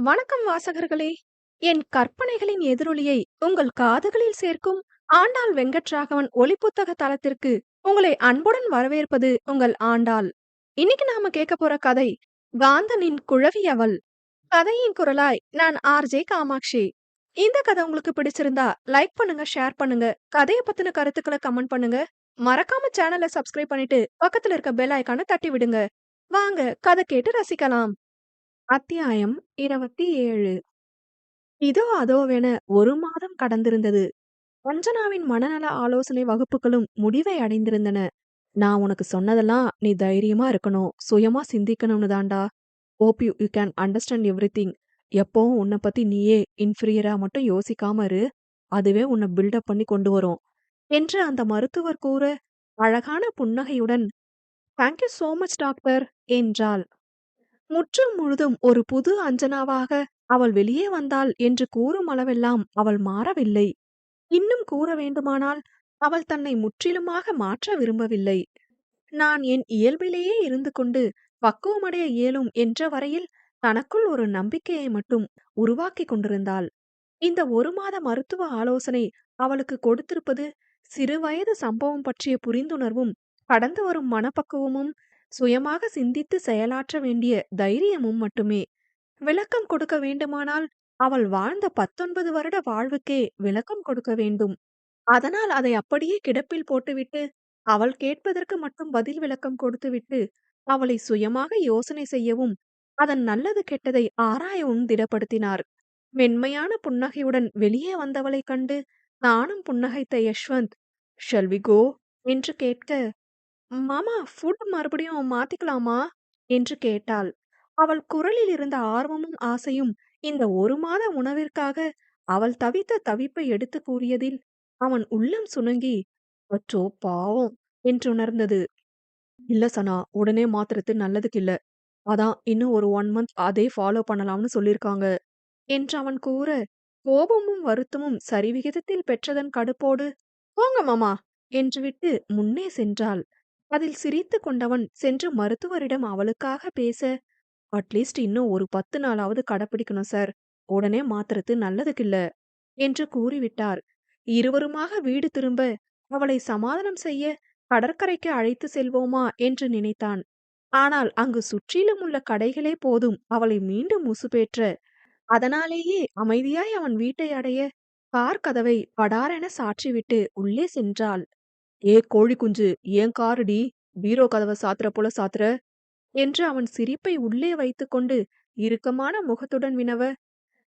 வணக்கம் வாசகர்களே! என் கற்பனைகளின் எதிரொலியை உங்கள் காதுகளில் சேர்க்கும் ஆண்டாள் வெங்கட்ராகவன் ஒலிப்புத்தக தளத்திற்கு உங்களை அன்புடன் வரவேற்பது உங்கள் ஆண்டாள். இன்னைக்கு நாம கேட்க போற கதை காந்தனின் குழவி அவள். கதையின் குரலாய் நான் ஆர்ஜே காமாட்சி. இந்த கதை உங்களுக்கு பிடிச்சிருந்தா லைக் பண்ணுங்க, ஷேர் பண்ணுங்க, கதையை பத்தின கருத்துக்களை கமெண்ட் பண்ணுங்க. மறக்காம சேனலை சப்ஸ்கிரைப் பண்ணிட்டு பக்கத்துல இருக்க பெல் ஐகானை தட்டி விடுங்க. வாங்க கதை கேட்டு ரசிக்கலாம். அத்தியாயம் 27. இதோ அதோவென 1 மாதம் கடந்திருந்தது. அஞ்சனாவின் மனநல ஆலோசனை வகுப்புகளும் முடிவை அடைந்திருந்தன. நான் உனக்கு சொன்னதெல்லாம் நீ தைரியமா இருக்கணும், சுயமா சிந்திக்கணும்னு தான்டா. Hope you can understand everything. எப்பவும் உன்னை பத்தி நீயே இன்ஃபீரியரா மட்டும் யோசிக்காம இரு. அதுவே உன்னை பில்டப் பண்ணி கொண்டு வரும் என்று அந்த மருத்துவர் கூற, அழகான புன்னகையுடன் தேங்க்யூ சோ மச் டாக்டர் என்றாள். முற்றும் முழுதும் ஒரு புது அஞ்சனாவாக அவள் வெளியே வந்தாள் என்று கூறும் அளவெல்லாம் அவள் மாறவில்லை. இன்னும் கூற வேண்டுமானால் அவள் தன்னை முற்றிலுமாக மாற்ற விரும்பவில்லை. நான் என் இயல்பிலேயே இருந்து கொண்டு பக்குவமடைய இயலும் என்ற வரையில் தனக்குள் ஒரு நம்பிக்கையை மட்டும் உருவாக்கி கொண்டிருந்தாள். இந்த 1 மாத மருத்துவ ஆலோசனை அவளுக்கு கொடுத்திருப்பது சிறுவயது சம்பவம் பற்றிய புரிந்துணர்வும், கடந்து வரும் மனப்பக்குவமும், சுயமாக சிந்தித்து செயலாற்ற வேண்டிய தைரியமும் மட்டுமே. விளக்கம் கொடுக்க வேண்டுமானால் அவள் வாழ்ந்த 19 வருட வாழ்வுக்கே விளக்கம் கொடுக்க வேண்டும். அதனால் அதை அப்படியே கிடப்பில் போட்டுவிட்டு அவள் கேட்பதற்கு மட்டும் பதில் விளக்கம் கொடுத்துவிட்டு அவளை சுயமாக யோசனை செய்யவும், அதன் நல்லது கெட்டதை ஆராயவும் திடப்படுத்தினார். மென்மையான புன்னகையுடன் வெளியே வந்தவளைக் கண்டு தானும் புன்னகைத்த யஷ்வந்த், ஷல் வி கோ என்று கேட்க, மாமா ஃபுட் மறுபடியும் மாத்திக்கலாமா என்று கேட்டாள். அவள் குரலில் இருந்த ஆர்வமும் ஆசையும் இந்த 1 மாத உணவிற்காக அவள் தவித்த தவிப்பை எடுத்து கூறியதில் அவன் உள்ளம் சுணங்கி, அச்சோ பாவம் என்றுணர்ந்தது. இல்ல சனா, உடனே மாத்துறது நல்லதுக்கு இல்ல. அதான் இன்னும் ஒரு 1 மந்த் அதே ஃபாலோ பண்ணலாம்னு சொல்லிருக்காங்க என்று அவன் கூற, கோபமும் வருத்தமும் சரிவிகிதத்தில் பெற்றதன் கடுப்போடு, போங்க மாமா என்று விட்டு முன்னே சென்றாள். அதில் சிரித்து கொண்டவன் சென்று மருத்துவரிடம் அவளுக்காக பேச, அட்லீஸ்ட் இன்னும் ஒரு 10 நாளாவது கடைப்பிடிக்கணும் சார். உடனே மாத்துறது நல்லதுக்கில்ல என்று கூறிவிட்டார். இருவருமாக வீடு திரும்ப அவளை சமாதானம் செய்ய கடற்கரைக்கு அழைத்து செல்வோமா என்று நினைத்தான். ஆனால் அங்கு சுற்றிலும் உள்ள கடைகளே போதும் அவளை மீண்டும் உசுப்பேற்ற. அதனாலேயே அமைதியாய் அவன் வீட்டை அடைய கார் கதவை படாரென சாற்றிவிட்டு உள்ளே சென்றாள். ஏ கோழி குஞ்சு, ஏன் காருடி, பீரோ கதவை சாத்துற போல சாத்துற என்று அவன் சிரிப்பை உள்ளே வைத்துக்கொண்டு இறுக்கமான முகத்துடன் வினவ,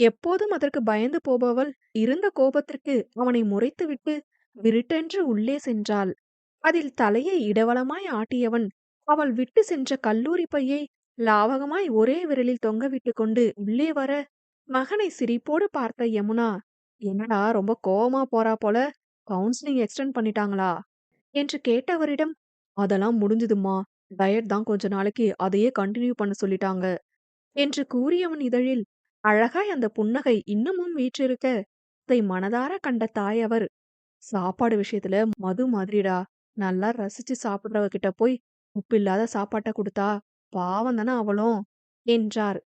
எப்போதும் அதற்கு பயந்து போபவள் இருந்த கோபத்திற்கு அவனை முறைத்துவிட்டு விருட்டென்று உள்ளே சென்றாள். அதில் தலையை இடவலமாய் ஆட்டியவன் அவள் விட்டு சென்ற கல்லூரி பையை லாவகமாய் ஒரே விரலில் தொங்கவிட்டு கொண்டு உள்ளே வர, மகனை சிரிப்போடு பார்த்த யமுனா, என்னடா ரொம்ப கோவமா போறா போல, கவுன்சிலிங் எக்ஸ்டெண்ட் பண்ணிட்டாங்களா என்று கேட்டவரிடம், அதெல்லாம் முடிஞ்சுதும்மா, டயட் தான் கொஞ்ச நாளைக்கு அதையே கண்டினியூ பண்ண சொல்லிட்டாங்க என்று கூறியவன் இதழில் அழகாய் அந்த புன்னகை இன்னமும் வீற்றிருக்க, அதை மனதார கண்ட தாயவர், சாப்பாடு விஷயத்துல மது மாதிரிடா, நல்லா ரசிச்சு சாப்பிடுறவ கிட்ட போய் உப்பில்லாத சாப்பாட்டை கொடுத்தா பாவம் தானே அவளும் என்றார்.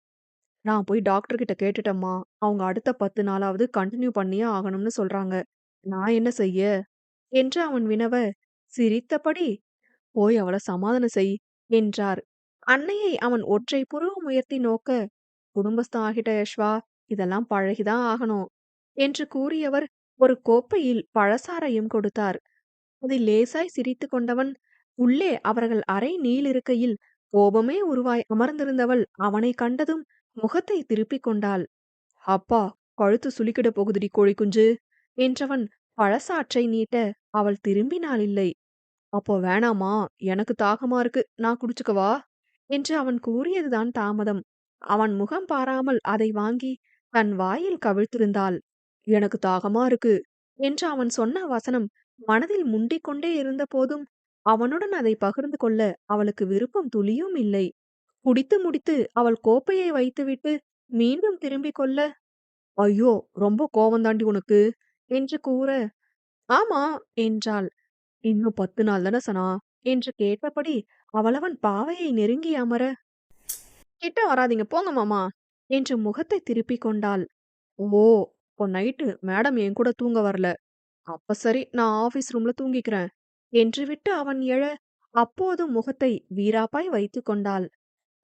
நான் போய் டாக்டர் கிட்ட கேட்டுட்டேம்மா, அவங்க அடுத்த 10 நாளாவது கண்டினியூ பண்ணியே ஆகணும்னு சொல்றாங்க. நான் என்ன செய்ய என்று அவன் வினவ, சிரித்தபடி, போய் அவள சமாதானம் செய் என்றார். அன்னையை அவன் ஒற்றை புருவம் உயர்த்தி நோக்க, குடும்பஸ்தன் ஆகிட்ட யஷ்வா, இதெல்லாம் பழகிதான் ஆகணும் என்று கூறியவர் ஒரு கோப்பையில் பழசாரையும் கொடுத்தார். அதில் லேசாய் சிரித்து கொண்டவன் உள்ளே அவர்கள் அறை நீளிருக்கையில் கோபமே உருவாய் அமர்ந்திருந்தவள் அவனை கண்டதும் முகத்தை திருப்பிக் கொண்டாள். அப்பா, கழுத்து சுளிக்கிட போகுதுடி கோழி குஞ்சு என்றவன் பழசாற்றை நீட்ட அவள் திரும்பினாள். இல்லை. அப்போ வேணாமா, எனக்கு தாகமா இருக்கு, நான் குடிச்சுக்கவா என்று அவன் கூறியதுதான் தாமதம். அவன் முகம் பாராமல் அதை வாங்கி தன் வாயில் கவிழ்த்திருந்தாள். எனக்கு தாகமா இருக்கு என்று அவன் சொன்ன வசனம் மனதில் முண்டிக் கொண்டே இருந்த போதும் அவனுடன் அதை பகிர்ந்து கொள்ள அவளுக்கு விருப்பம் துளியும் இல்லை. குடித்து முடித்து அவள் கோப்பையை வைத்துவிட்டு மீண்டும் திரும்பிக் கொள்ள, ஐயோ ரொம்ப கோவந்தாண்டி உனக்கு என்று கூற, ஆமா என்றாள். இன்னும் 10 நாள் தானே சனா என்று கேட்டபடி அவளவன் பாவையை நெருங்கி அமர, கிட்ட வராதீங்க போங்க மாமா என்று முகத்தை திருப்பிக் கொண்டாள். ஓ! இப்போ நைட்டு மேடம் என் கூட தூங்க வரல. அப்ப சரி, நான் ஆஃபீஸ் ரூம்ல தூங்கிக்கிறேன். என்று விட்டு அவன் எழ, அப்போதும் முகத்தை வீராப்பாய் வைத்துக் கொண்டாள்.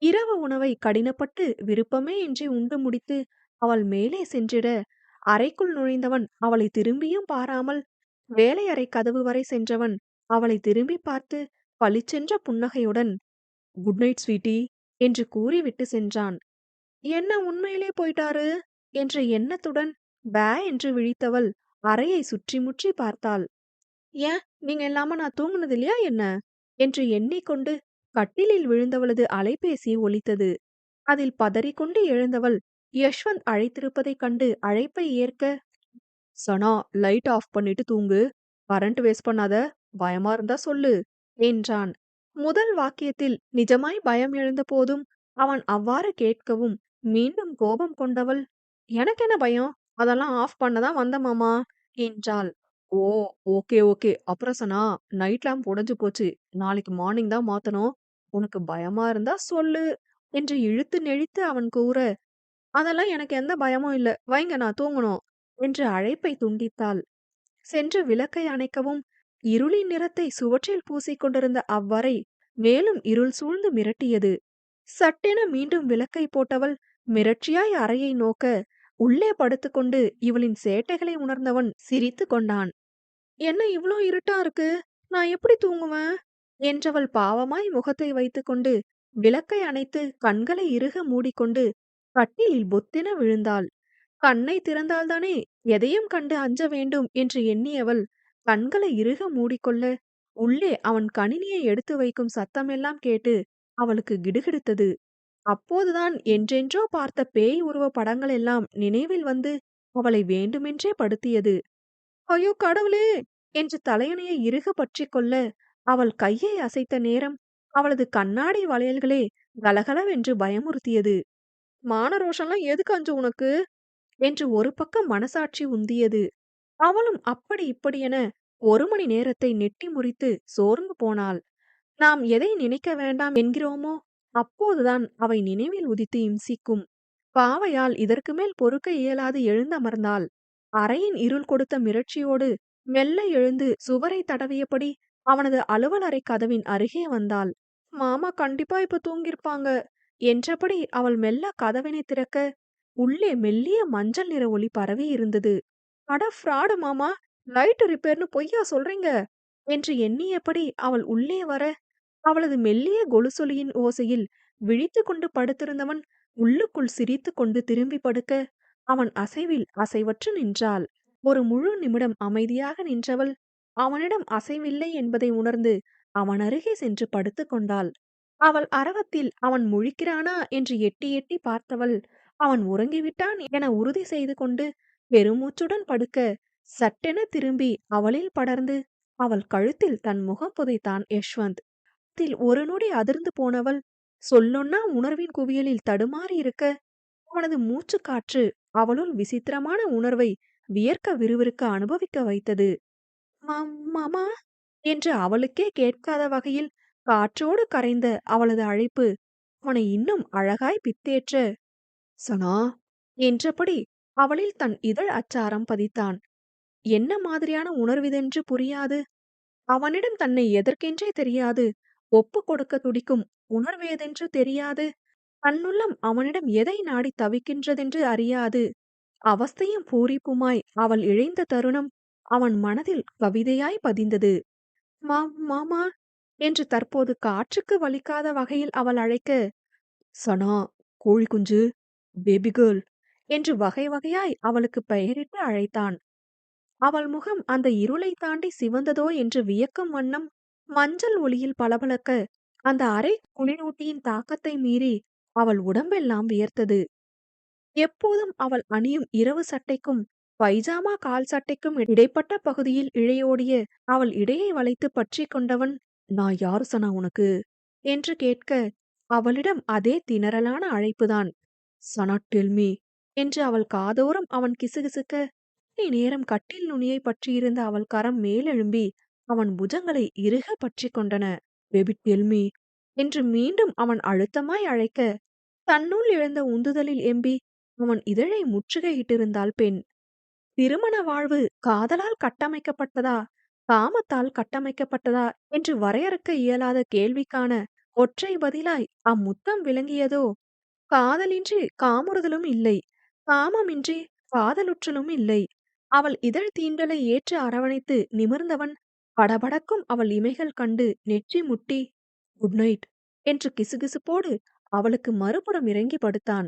இரவு உணவை கடினப்பட்டு விருப்பமே இன்றி உண்டு முடித்து அவள் மேலே சென்றிட, அறைக்குள் நுழைந்தவன் அவளை திரும்பியும் பாராமல், வேலையறை கதவு வரை சென்றவன் அவளை திரும்பி பார்த்து பளிச்சென்ற புன்னகையுடன், குட் நைட் ஸ்வீட்டி என்று கூறிவிட்டு சென்றான். என்ன உண்மையிலே போயிட்டாரு என்ற எண்ணத்துடன் பே என்று விழித்தவள் அறையை சுற்றி முற்றி பார்த்தாள். ஏன், நீங்க இல்லாம நான் தூங்குனது இல்லையா என்ன என்று எண்ணிக்கொண்டு கட்டிலில் விழுந்தவளது அலைபேசி ஒலித்தது. அதில் பதறிக்கொண்டு எழுந்தவள் யஷ்வந்த் அழைத்திருப்பதைக் கண்டு அழைப்பை ஏற்க, சனா, லைட் ஆஃப் பண்ணிட்டு தூங்கு, கரண்ட் வேஸ்ட் பண்ணாத, பயமா இருந்தா சொல்லு என்றான். முதல் வாக்கியத்தில் நிஜமாய் பயம் எழுந்த போதும் அவன் அவ்வாறு கேட்கவும் மீண்டும் கோபம் கொண்டவள், எனக்கென்ன பயம், அதெல்லாம் ஆஃப் பண்ணதான் வந்த மாமா என்றாள். ஓ, ஓகே ஓகே. அப்புறம் சனா, நைட் லேம்ப் உடைஞ்சு போச்சு, நாளைக்கு மார்னிங் தான் மாத்தணும், உனக்கு பயமா இருந்தா சொல்லு என்று இழுத்து நெளித்து அவன் கூற, அதெல்லாம் எனக்கு எந்த பயமும் இல்ல, வைங்க நான் தூங்கணும் என்று அழைப்பை துண்டித்தாள். சென்று விளக்கை அணைக்கவும் இருளின் நிறத்தை சுவற்றில் பூசிக் கொண்டிருந்த அவ்வறை மேலும் இருள் சூழ்ந்து மிரட்டியது. சட்டென மீண்டும் விளக்கை போட்டவள் மிரட்சியாய் அறையை நோக்க, உள்ளே படுத்துக்கொண்டு இவளின் சேட்டைகளை உணர்ந்தவன் சிரித்து கொண்டான். என்ன இவ்ளோ இருட்டா இருக்கு, நான் எப்படி தூங்குவேன் என்றவள் பாவமாய் முகத்தை வைத்துக்கொண்டு விளக்கை அணைத்து கண்களை இறுக மூடிக்கொண்டு கட்டிலில் பொத்தென விழுந்தாள். கண்ணை திறந்தால்தானே எதையும் கண்டு அஞ்ச வேண்டும் என்று எண்ணியவள் கண்களை இறுக மூடிக்கொள்ள, உள்ளே அவன் கணினியை எடுத்து வைக்கும் சத்தமெல்லாம் கேட்டு அவளுக்கு கிடுகிடுத்தது. அப்போதுதான் என்றென்றோ பார்த்த பேய் உருவ படங்கள் எல்லாம் நினைவில் வந்து அவளை வேண்டுமென்றே படுத்தியது. ஐயோ கடவுளே என்று தலையணையை இறுக பற்றிக் கொள்ள, அவள் கையை அசைத்த நேரம் அவளது கண்ணாடி வளையல்களே கலகலவென்று பயமுறுத்தியது. மான ரோஷம்லாம் எதுக்கு அஞ்சு உனக்கு என்று ஒரு பக்கம் மனசாட்சி உந்தியது. அவளும் அப்படி இப்படி என 1 மணி நேரத்தை நெட்டி முறித்து சோர்ந்து போனாள். நாம் எதை நினைக்க வேண்டாம் என்கிறோமோ அப்போதுதான் அவை நினைவில் உதித்து இம்சிக்கும். பாவையால் இதற்கு மேல் பொறுக்க இயலாது எழுந்தமர்ந்தாள். அறையின் இருள் கொடுத்த மிரட்சியோடு மெல்ல எழுந்து சுவரை தடவியபடி அவனது அலுவல் அறை கதவின் அருகே வந்தாள். மாமா கண்டிப்பா இப்ப தூங்கிருப்பாங்க என்றபடி அவள் மெல்ல கதவினை திறக்க, உள்ளே மெல்லிய மஞ்சள் நிற ஒளி பரவி இருந்தது. அட ஃப்ராடு மாமா, லைட் ரிப்பேர்னு பொய்யா சொல்றீங்க என்று எண்ணியபடி அவள் உள்ளே வர, அவளது மெல்லிய கொலுசொலியின் ஓசையில் விழித்துக் கொண்டு படுத்திருந்தவன் உள்ளுக்குள் சிரித்துக் கொண்டு திரும்பி படுக்க, அவன் அசைவில் அசைவற்று நின்றாள். ஒரு முழு நிமிடம் அமைதியாக நின்றவள் அவனிடம் அசைவில்லை என்பதை உணர்ந்து அவன் அருகே சென்று படுத்துக் கொண்டாள். அவள் அரவத்தில் அவன் முழிக்கிறானா என்று எட்டி எட்டி பார்த்தவள் அவன் உறங்கிவிட்டான் என உறுதி செய்து கொண்டு பெருமூச்சுடன் படுக்க, சட்டென திரும்பி அவளில் படர்ந்து அவள் கழுத்தில் தன் முகம் புதைத்தான் யஷ்வந்த். ஒரு நொடி அதிர்ந்து போனவள் சொல்லொன்னா உணர்வின் குவியலில் தடுமாறி இருக்க, அவனது மூச்சு காற்று அவளுள் விசித்திரமான உணர்வை வியர்க்க விறுவிறுக்க அனுபவிக்க வைத்தது. மாமா என்று அவளுக்கே கேட்காத வகையில் காற்றோடு கரைந்த அவளது அழைப்பு அவனை இன்னும் அழகாய் பித்தேற்ற, சனா என்றபடி அவளில் தன் இதழ் அச்சாரம் பதித்தான். என்ன மாதிரியான உணர்விதென்று புரியாது, அவனிடம் தன்னை எதற்கென்றே தெரியாது ஒப்பு கொடுக்க துடிக்கும் உணர்வேதென்று தெரியாது, தன்னுள்ளம் அவனிடம் எதை நாடி தவிக்கின்றதென்று அறியாது, அவஸ்தையும் பூரிப்புமாய் அவள் இழைந்த தருணம் அவன் மனதில் கவிதையாய் பதிந்தது. மாமா என்று தற்போது காற்றுக்கு வலிக்காத வகையில் அவள் அழைக்க, சனா, கோழி குஞ்சு, பேபி கேர்ள் என்று வகை வகையாய் அவளுக்கு பெயரிட்டு அழைத்தான். அவள் முகம் அந்த இருளை தாண்டி சிவந்ததோ என்று வியக்கும் வண்ணம் மஞ்சள் ஒளியில் பளபளக்க, அந்த அறை குளிரூட்டியின் தாக்கத்தை மீறி அவள் உடம்பெல்லாம் வியர்த்தது. எப்போதும் அவள் அணியும் இரவு சட்டைக்கும் பைஜாமா கால் சட்டைக்கும் இடைப்பட்ட பகுதியில் இழையோடிய அவள் இடையை வளைத்து பற்றி கொண்டவன், நான் யாரு சனா உனக்கு என்று கேட்க, அவளிடம் அதே திணறலான அழைப்புதான். சனா டெல்மி என்று அவள் காதோரம் அவன் கிசுகிசுக்க, நேரம் கட்டில் நுனியை பற்றியிருந்த அவள் கரம் மேலெழும்பி அவன் புஜங்களை இறுக பற்றி கொண்டன. பேபி டெல்மி என்று மீண்டும் அவன் அழுத்தமாய் அழைக்க, தன்னுள் இழந்த உந்துதலில் எம்பி அவன் இதழை முற்றுகையிட்டிருந்தாள் பெண். திருமண வாழ்வு காதலால் கட்டமைக்கப்பட்டதா, காமத்தால் கட்டமைக்கப்பட்டதா என்று வரையறுக்க இயலாத கேள்விக்கான ஒற்றை பதிலாய் அம்முத்தம் விளங்கியதோ, காதலின்றி காமுறுதலும் இல்லை, காமமின்றி காதலுற்றலும் இல்லை. அவள் இதழ் தீண்டலை ஏற்று அரவணைத்து நிமிர்ந்தவன் படபடக்கும் அவள் இமைகள் கண்டு நெற்றி முட்டி குட் நைட் என்று கிசுகிசுப்போடு அவளுக்கு மறுபுறம் இறங்கி படுத்தான்.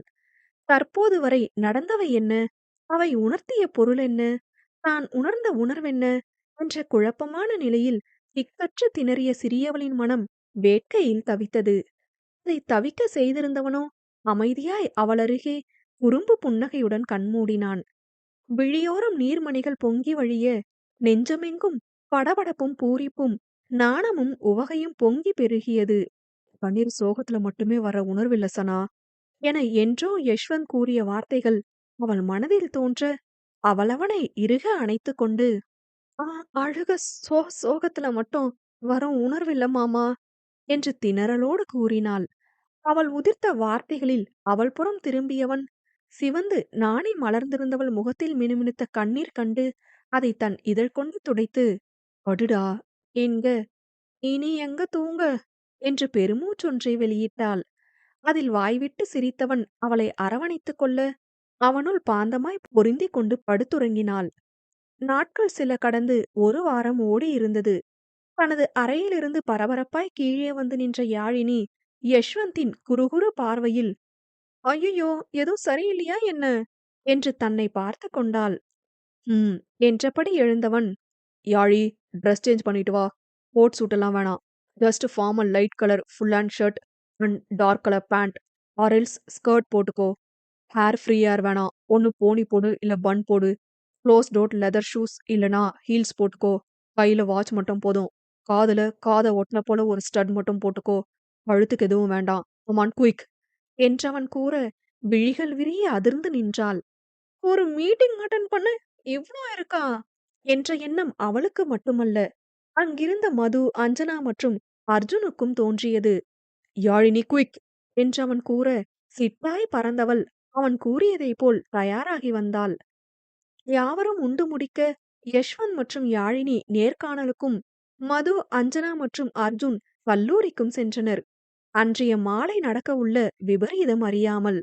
தற்போது வரை நடந்தவை என்ன? அவை உணர்த்திய பொருள் என்ன? தான் உணர்ந்த உணர்வென்ன? என்ற குழப்பமான நிலையில் திக்கற்று திணறிய சிறியவளின் மனம் வேட்கையில் தவித்தது. அதை தவிக்க செய்திருந்தவனோ அமைதியாய் அவளருகே குறும்பு புன்னகையுடன் கண்மூடினான். விழியோரம் நீர்மணிகள் பொங்கி வழிய நெஞ்சமெங்கும் படபடப்பும் பூரிப்பும் நாணமும் உவகையும் பொங்கி பெருகியது. கண்ணீர் சோகத்துல மட்டுமே வர உணர்வில்ல சனா என என்றோ யஷ்வந்த் கூறிய வார்த்தைகள் அவள் மனதில் தோன்ற அவள் அவனை இறுக அணைத்து கொண்டு ஆ அழுக சோகத்துல மட்டும் வரும் உணர்வில்ல மாமா என்று திணறலோடு கூறினாள். அவள் உதிர்த்த வார்த்தைகளில் அவள் புறம் திரும்பியவன் சிவந்து நாணி மலர்ந்திருந்தவள் முகத்தில் மினுமினுத்த கண்ணீர் கண்டு அதை தன் இதழ் கொண்டு துடைத்து படுடா என்க இனி எங்க தூங்க என்று பெருமூச்சொன்றை வெளியிட்டாள். அதில் வாய்விட்டு சிரித்தவன் அவளை அரவணைத்துக் கொள்ள அவனுள் பாந்தமாய் பொருந்திக் கொண்டு படுத்துறங்கினாள். நாட்கள் சில கடந்து ஒரு வாரம் ஓடியிருந்தது. தனது அறையிலிருந்து பரபரப்பாய் கீழே வந்து நின்ற யாழினி யஷ்வந்தின் குறுகுறு பார்வையில் ஐயோ ஏதோ சரியில்லையா என்ன என்று தன்னை பார்த்து கொண்டாள். ம் என்றபடி எழுந்தவன் யாழி ட்ரெஸ் சேஞ்ச் பண்ணிட்டு வா. கோட் சூட் எல்லாம் வேணாம். Just formal light colour full hand shirt and dark colour pant or else skirt போட்டுக்கோ. ஹேர் ஃப்ரீ ஹேர் வேணாம். ஒன்று போனி போடு இல்லை பன் போடு. க்ளோஸ் டோட் லெதர் ஷூஸ் இல்லைனா ஹீல்ஸ் போட்டுக்கோ. கையில் வாட்ச் மட்டும் போதும். காதை ஒட்டின போல ஒரு ஸ்டட் மட்டும் போட்டுக்கோ. கழுத்துக்கு எதுவும் வேண்டாம். கமான் குயிக் என்றவன் கூற விழிகள் விரிய அதிர்ந்து நின்றாள். ஒரு மீட்டிங் அட்டன் பண்ண இவ்ளோ இருக்கா என்ற எண்ணம் அவளுக்கு மட்டுமல்ல, அங்கிருந்த மது, அஞ்சனா மற்றும் அர்ஜுனுக்கும் தோன்றியது. யாழினி குயிக் என்றவன் கூற சிட்டாய் பறந்தவள் அவன் கூறியதைப் போல் தயாராகி வந்தாள். யாவரும் உண்டு முடிக்க யஷ்வந்த் மற்றும் யாழினி நேர்காணலுக்கும் மது, அஞ்சனா மற்றும் அர்ஜுன் கல்லூரிக்கும் சென்றனர். அன்றைய மாலை நடக்க உள்ள விபரீதம் அறியாமல்